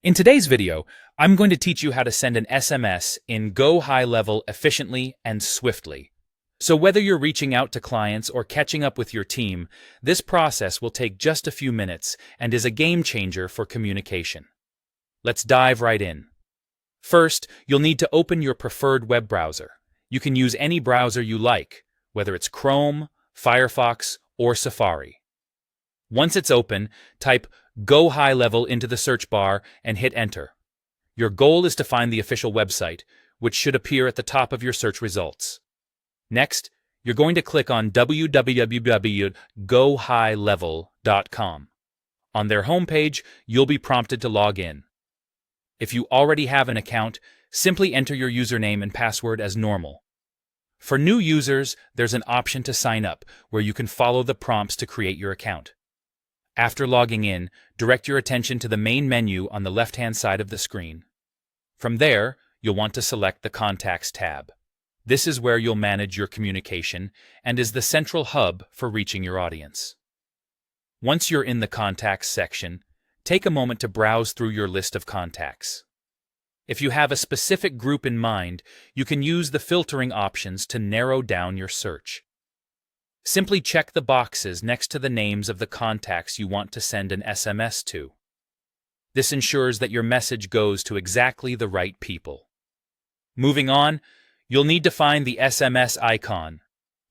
In today's video, I'm going to teach you how to send an SMS in Go High Level efficiently and swiftly. So whether you're reaching out to clients or catching up with your team, this process will take just a few minutes and is a game changer for communication. Let's dive right in. First, you'll need to open your preferred web browser. You can use any browser you like, whether it's Chrome, Firefox, or Safari. Once it's open, type Go High Level into the search bar and hit Enter. Your goal is to find the official website, which should appear at the top of your search results. Next, you're going to click on www.gohighlevel.com. On their homepage, you'll be prompted to log in. If you already have an account, simply enter your username and password as normal. For new users, there's an option to sign up, where you can follow the prompts to create your account. After logging in, direct your attention to the main menu on the left-hand side of the screen. From there, you'll want to select the Contacts tab. This is where you'll manage your communication and is the central hub for reaching your audience. Once you're in the Contacts section, take a moment to browse through your list of contacts. If you have a specific group in mind, you can use the filtering options to narrow down your search. Simply check the boxes next to the names of the contacts you want to send an SMS to. This ensures that your message goes to exactly the right people. Moving on, you'll need to find the SMS icon.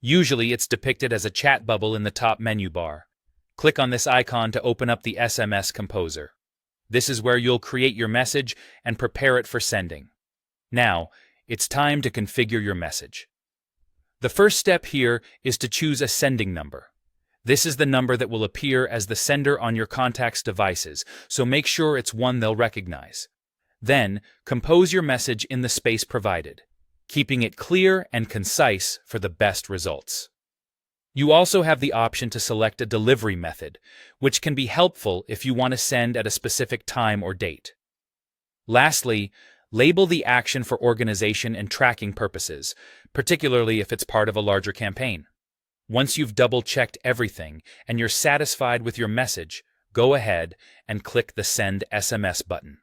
Usually it's depicted as a chat bubble in the top menu bar. Click on this icon to open up the SMS Composer. This is where you'll create your message and prepare it for sending. Now, it's time to configure your message. The first step here is to choose a sending number. This is the number that will appear as the sender on your contact's devices, so make sure it's one they'll recognize. Then, compose your message in the space provided, keeping it clear and concise for the best results. You also have the option to select a delivery method, which can be helpful if you want to send at a specific time or date. Lastly, label the action for organization and tracking purposes, particularly if it's part of a larger campaign. Once you've double-checked everything and you're satisfied with your message, go ahead and click the Send SMS button.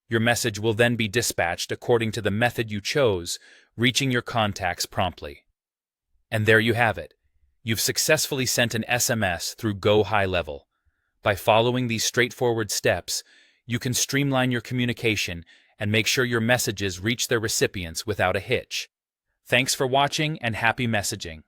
Your message will then be dispatched according to the method you chose, reaching your contacts promptly. And there you have it. You've successfully sent an SMS through Go High Level. By following these straightforward steps, you can streamline your communication and make sure your messages reach their recipients without a hitch. Thanks for watching and happy messaging.